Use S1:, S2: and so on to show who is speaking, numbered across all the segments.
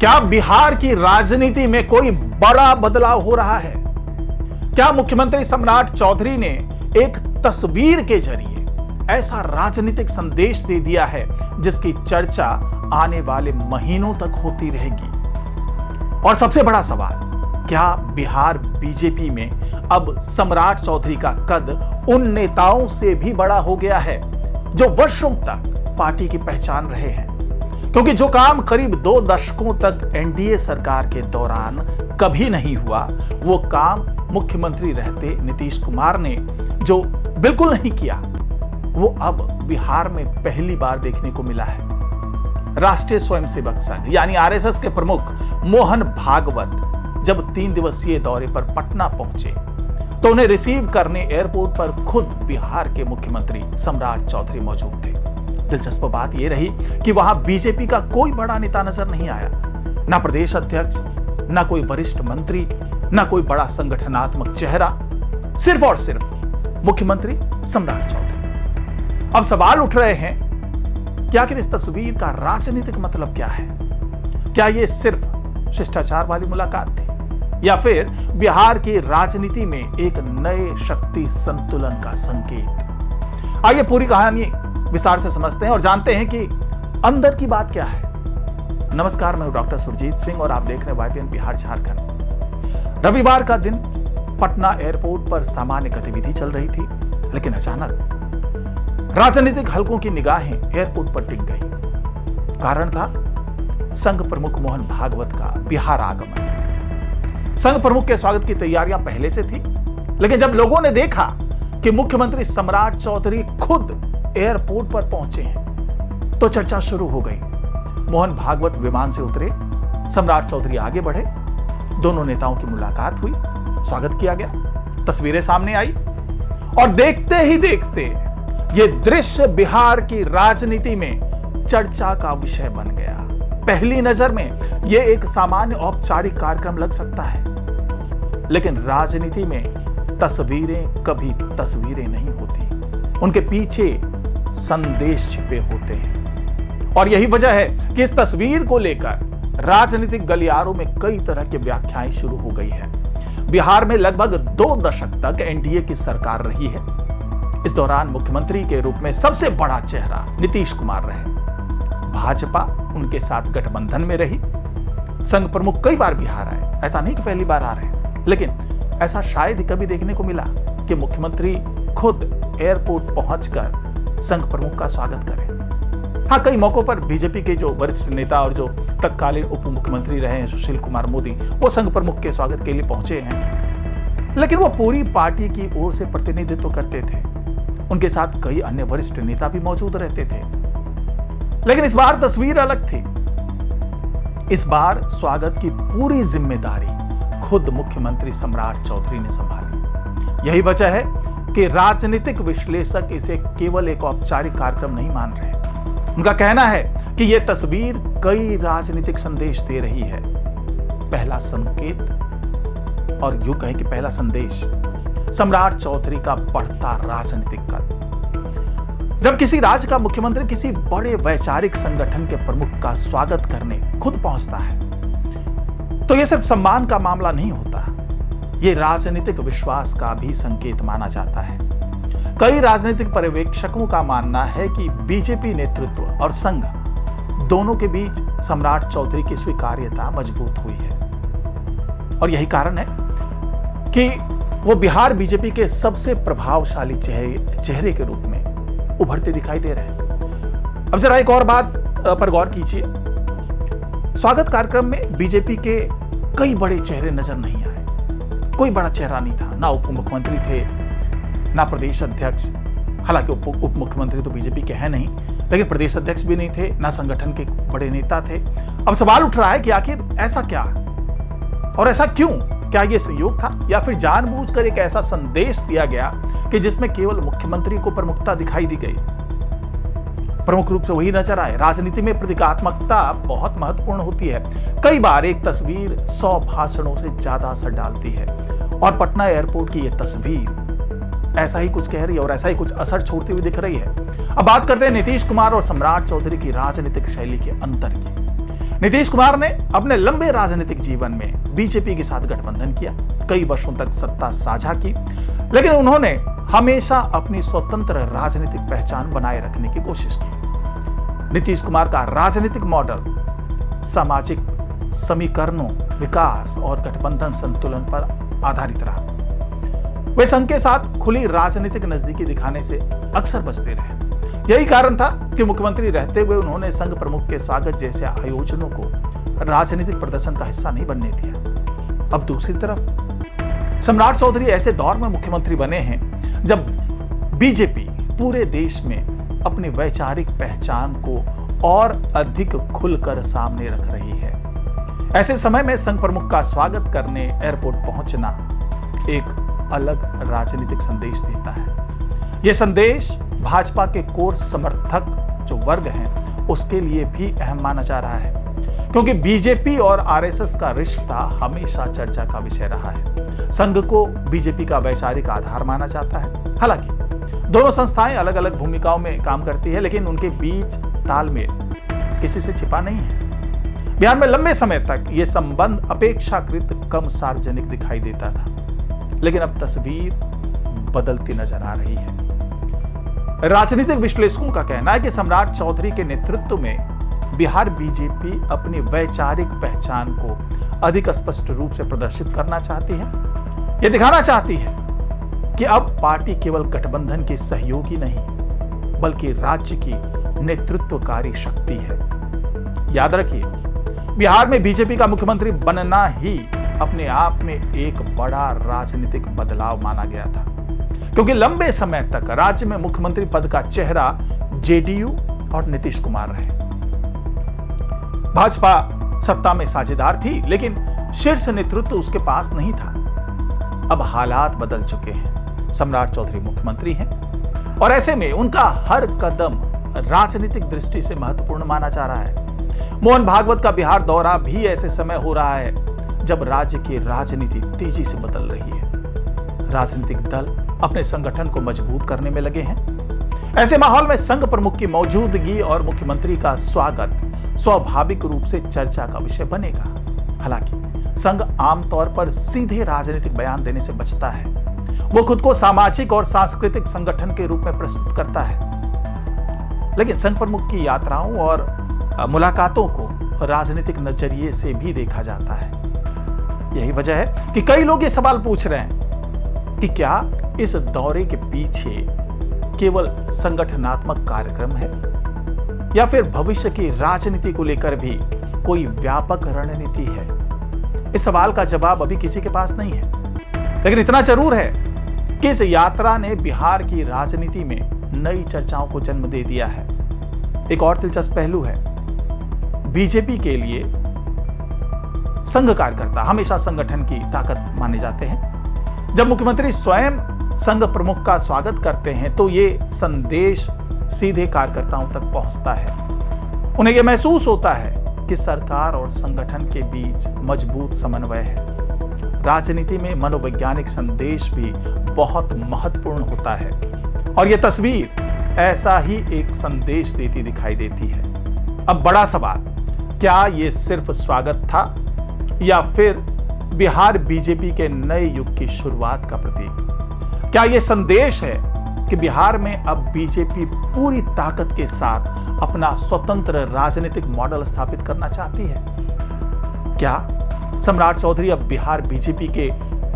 S1: क्या बिहार की राजनीति में कोई बड़ा बदलाव हो रहा है? क्या मुख्यमंत्री सम्राट चौधरी ने एक तस्वीर के जरिए ऐसा राजनीतिक संदेश दे दिया है जिसकी चर्चा आने वाले महीनों तक होती रहेगी? और सबसे बड़ा सवाल, क्या बिहार बीजेपी में अब सम्राट चौधरी का कद उन नेताओं से भी बड़ा हो गया है जो वर्षों तक पार्टी की पहचान रहे हैं? क्योंकि जो काम करीब 2 दशकों तक एनडीए सरकार के दौरान कभी नहीं हुआ, वो काम मुख्यमंत्री रहते नीतीश कुमार ने जो बिल्कुल नहीं किया, वो अब बिहार में पहली बार देखने को मिला है। राष्ट्रीय स्वयंसेवक संघ यानी आरएसएस के प्रमुख मोहन भागवत जब 3 दिवसीय दौरे पर पटना पहुंचे तो उन्हें रिसीव करने एयरपोर्ट पर खुद बिहार के मुख्यमंत्री सम्राट चौधरी मौजूद थे। दिलचस्प बात यह रही कि वहां बीजेपी का कोई बड़ा नेता नजर नहीं आया, ना प्रदेश अध्यक्ष, ना कोई वरिष्ठ मंत्री, ना कोई बड़ा संगठनात्मक चेहरा, सिर्फ और सिर्फ मुख्यमंत्री सम्राट चौधरी। अब सवाल उठ रहे हैं कि आखिर इस तस्वीर का राजनीतिक मतलब क्या है? क्या यह सिर्फ शिष्टाचार वाली मुलाकात थी या फिर बिहार की राजनीति में एक नए शक्ति संतुलन का संकेत? आइए पूरी कहानी विस्तार से समझते हैं और जानते हैं कि अंदर की बात क्या है। नमस्कार, मैं डॉक्टर सुरजीत सिंह और आप देख रहे हैं YPN बिहार झारखंड। रविवार का दिन पटना एयरपोर्ट पर सामान्य गतिविधि चल रही थी, लेकिन अचानक राजनीतिक हलकों की निगाहें एयरपोर्ट पर टिक गई। कारण था संघ प्रमुख मोहन भागवत का बिहार आगमन। संघ प्रमुख के स्वागत की तैयारियां पहले से थी, लेकिन जब लोगों ने देखा कि मुख्यमंत्री सम्राट चौधरी खुद एयरपोर्ट पर पहुंचे हैं तो चर्चा शुरू हो गई। मोहन भागवत विमान से उतरे, सम्राट चौधरी आगे बढ़े, दोनों नेताओं की मुलाकात हुई, स्वागत किया गया, तस्वीरें सामने आई और देखते ही देखते यह दृश्य बिहार की राजनीति में चर्चा का विषय बन गया। पहली नजर में यह एक सामान्य औपचारिक कार्यक्रम लग सकता है, लेकिन राजनीति में तस्वीरें कभी तस्वीरें नहीं होती, उनके पीछे संदेश छिपे होते हैं। और यही वजह है कि इस तस्वीर को लेकर राजनीतिक गलियारों में कई तरह की व्याख्याएं शुरू हो गई है। बिहार में लगभग 2 दशक तक एनडीए की सरकार रही है। इस दौरान मुख्यमंत्री के रूप में सबसे बड़ा चेहरा नीतीश कुमार रहे। भाजपा उनके साथ गठबंधन में रही। संघ प्रमुख कई बार बिहार आए, ऐसा नहीं कि पहली बार आ रहे हैं, लेकिन ऐसा शायद ही कभी देखने को मिला कि मुख्यमंत्री खुद एयरपोर्ट पहुंचकर संघ प्रमुख का स्वागत करें। हाँ, कई मौकों पर बीजेपी के जो वरिष्ठ नेता और जो तत्कालीन उप मुख्यमंत्री रहे हैं सुशील कुमार मोदी, वो संघ प्रमुख के स्वागत के लिए पहुंचे हैं, लेकिन वो पूरी पार्टी की ओर से प्रतिनिधित्व करते थे। उनके साथ कई अन्य वरिष्ठ नेता भी मौजूद रहते थे, लेकिन इस बार तस्वीर अलग थी। इस बार स्वागत की पूरी जिम्मेदारी खुद मुख्यमंत्री सम्राट चौधरी ने संभाली। यही वजह है कि राजनीतिक विश्लेषक इसे केवल एक औपचारिक कार्यक्रम नहीं मान रहे। उनका कहना है कि यह तस्वीर कई राजनीतिक संदेश दे रही है। पहला संकेत और यूं कहें कि पहला संदेश, सम्राट चौधरी का बढ़ता राजनीतिक कद। जब किसी राज्य का मुख्यमंत्री किसी बड़े वैचारिक संगठन के प्रमुख का स्वागत करने खुद पहुंचता है तो यह सिर्फ सम्मान का मामला नहीं होता, यह राजनीतिक विश्वास का भी संकेत माना जाता है। कई राजनीतिक पर्यवेक्षकों का मानना है कि बीजेपी नेतृत्व और संघ दोनों के बीच सम्राट चौधरी की स्वीकार्यता मजबूत हुई है और यही कारण है कि वो बिहार बीजेपी के सबसे प्रभावशाली चेहरे के रूप में उभरते दिखाई दे रहे हैं। अब जरा एक और बात पर गौर कीजिए। स्वागत कार्यक्रम में बीजेपी के कई बड़े चेहरे नजर नहीं आए। कोई बड़ा चेहरा नहीं था, ना उप मुख्यमंत्री थे, ना प्रदेश अध्यक्ष। हालांकि उप मुख्यमंत्री तो बीजेपी के हैं नहीं, लेकिन प्रदेश अध्यक्ष भी नहीं थे, ना संगठन के बड़े नेता थे। अब सवाल उठ रहा है कि आखिर ऐसा क्या और ऐसा क्यों? क्या यह संयोग था या फिर जानबूझकर एक ऐसा संदेश दिया गया कि जिसमें केवल मुख्यमंत्री को प्रमुखता दिखाई दी गई? प्रमुख रूप से वही नजर आए। राजनीति में प्रतीकात्मकता बहुत महत्वपूर्ण होती है। कई बार एक तस्वीर 100 भाषणों से ज्यादा असर डालती है और पटना एयरपोर्ट की यह तस्वीर ऐसा ही कुछ कह रही है और ऐसा ही कुछ असर छोड़ती हुई दिख रही है। अब बात करते हैं नीतीश कुमार और सम्राट चौधरी की राजनीतिक शैली के अंतर की। नीतीश कुमार ने अपने लंबे राजनीतिक जीवन में बीजेपी के साथ गठबंधन किया, कई वर्षों तक सत्ता साझा की, लेकिन उन्होंने हमेशा अपनी स्वतंत्र राजनीतिक पहचान बनाए रखने की कोशिश की। नीतीश कुमार का राजनीतिक मॉडल सामाजिक समीकरणों, विकास और गठबंधन संतुलन पर आधारित रहा। वे संघ के साथ खुली राजनीतिक नजदीकी दिखाने से अक्सर बचते रहे। यही कारण था कि मुख्यमंत्री रहते हुए उन्होंने संघ प्रमुख के स्वागत जैसे आयोजनों को राजनीतिक प्रदर्शन का हिस्सा नहीं बनने दिया। अब दूसरी तरफ सम्राट चौधरी ऐसे दौर में मुख्यमंत्री बने हैं जब बीजेपी पूरे देश में अपनी वैचारिक पहचान को और अधिक खुलकर सामने रख रही है। ऐसे समय में संघ प्रमुख का स्वागत करने एयरपोर्ट पहुंचना एक अलग राजनीतिक संदेश देता है। यह संदेश भाजपा के कोर समर्थक जो वर्ग हैं उसके लिए भी अहम माना जा रहा है, क्योंकि बीजेपी और आरएसएस का रिश्ता हमेशा चर्चा का विषय रहा है। संघ को बीजेपी का वैचारिक आधार माना जाता है। हालांकि दोनों संस्थाएं अलग अलग भूमिकाओं में काम करती है, लेकिन उनके बीच तालमेल किसी से छिपा नहीं है। बिहार में लंबे समय तक यह संबंध अपेक्षाकृत कम सार्वजनिक दिखाई देता था, लेकिन अब तस्वीर बदलती नजर आ रही है। राजनीतिक विश्लेषकों का कहना है कि सम्राट चौधरी के नेतृत्व में बिहार बीजेपी अपनी वैचारिक पहचान को अधिक स्पष्ट रूप से प्रदर्शित करना चाहती है। यह दिखाना चाहती है कि अब पार्टी केवल गठबंधन की सहयोगी नहीं, बल्कि राज्य की नेतृत्वकारी शक्ति है। याद रखिए, बिहार में बीजेपी का मुख्यमंत्री बनना ही अपने आप में एक बड़ा राजनीतिक बदलाव माना गया था, क्योंकि लंबे समय तक राज्य में मुख्यमंत्री पद का चेहरा जेडीयू और नीतीश कुमार रहे। भाजपा सत्ता में साझेदार थी, लेकिन शीर्ष नेतृत्व उसके पास नहीं था। अब हालात बदल चुके हैं। सम्राट चौधरी मुख्यमंत्री हैं और ऐसे में उनका हर कदम राजनीतिक दृष्टि से महत्वपूर्ण माना जा रहा है। मोहन भागवत का बिहार दौरा भी ऐसे समय हो रहा है जब राज्य की राजनीति तेजी से बदल रही है। राजनीतिक दल अपने संगठन को मजबूत करने में लगे हैं। ऐसे माहौल में संघ प्रमुख की मौजूदगी और मुख्यमंत्री का स्वागत स्वाभाविक रूप से चर्चा का विषय बनेगा। हालांकि संघ आमतौर पर सीधे राजनीतिक बयान देने से बचता है। वो खुद को सामाजिक और सांस्कृतिक संगठन के रूप में प्रस्तुत करता है, लेकिन संघ प्रमुख की यात्राओं और मुलाकातों को राजनीतिक नजरिए से भी देखा जाता है। यही वजह है कि कई लोग ये सवाल पूछ रहे हैं कि क्या इस दौरे के पीछे केवल संगठनात्मक कार्यक्रम है या फिर भविष्य की राजनीति को लेकर भी कोई व्यापक रणनीति है। इस सवाल का जवाब अभी किसी के पास नहीं है, लेकिन इतना जरूर है कि इस यात्रा ने बिहार की राजनीति में नई चर्चाओं को जन्म दे दिया है। एक और दिलचस्प पहलू है, बीजेपी के लिए संघ कार्यकर्ता हमेशा संगठन की ताकत माने जाते हैं। जब मुख्यमंत्री स्वयं संघ प्रमुख का स्वागत करते हैं तो ये संदेश सीधे कार्यकर्ताओं तक पहुंचता है। उन्हें यह महसूस होता है कि सरकार और संगठन के बीच मजबूत समन्वय है। राजनीति में मनोवैज्ञानिक संदेश भी बहुत महत्वपूर्ण होता है और यह तस्वीर ऐसा ही एक संदेश देती दिखाई देती है। अब बड़ा सवाल, क्या यह सिर्फ स्वागत था या फिर बिहार बीजेपी के नए युग की शुरुआत का प्रतीक? क्या यह संदेश है कि बिहार में अब बीजेपी पूरी ताकत के साथ अपना स्वतंत्र राजनीतिक मॉडल स्थापित करना चाहती है? क्या सम्राट चौधरी अब बिहार बीजेपी के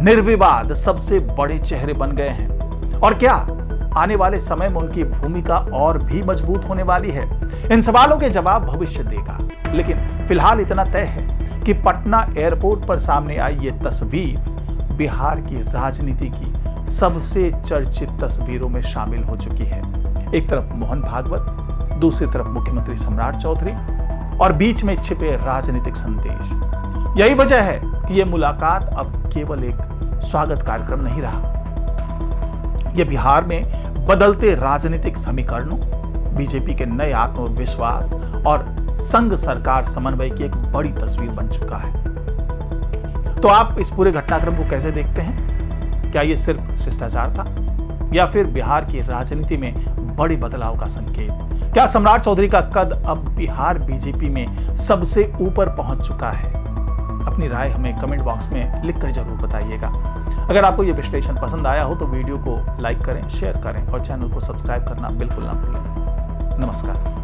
S1: निर्विवाद सबसे बड़े चेहरे बन गए हैं? और क्या आने वाले समय में उनकी भूमिका और भी मजबूत होने वाली है? इन सवालों के जवाब भविष्य देगा, लेकिन फिलहाल इतना तय है कि पटना एयरपोर्ट पर सामने आई ये तस्वीर बिहार की राजनीति की सबसे चर्चित तस्वीरों में शामिल हो चुकी है। एक तरफ मोहन भागवत, दूसरी तरफ मुख्यमंत्री सम्राट चौधरी और बीच में छिपे राजनीतिक संदेश। यही वजह है कि यह मुलाकात अब केवल एक स्वागत कार्यक्रम नहीं रहा। यह बिहार में बदलते राजनीतिक समीकरणों, बीजेपी के नए आत्मविश्वास और संघ सरकार समन्वय की एक बड़ी तस्वीर बन चुका है। तो आप इस पूरे घटनाक्रम को कैसे देखते हैं? क्या यह सिर्फ शिष्टाचार था या फिर बिहार की राजनीति में बड़े बदलाव का संकेत? क्या सम्राट चौधरी का कद अब बिहार बीजेपी में सबसे ऊपर पहुंच चुका है? अपनी राय हमें कमेंट बॉक्स में लिखकर जरूर बताइएगा। अगर आपको यह विश्लेषण पसंद आया हो तो वीडियो को लाइक करें, शेयर करें और चैनल को सब्सक्राइब करना बिल्कुल ना भूलें। नमस्कार।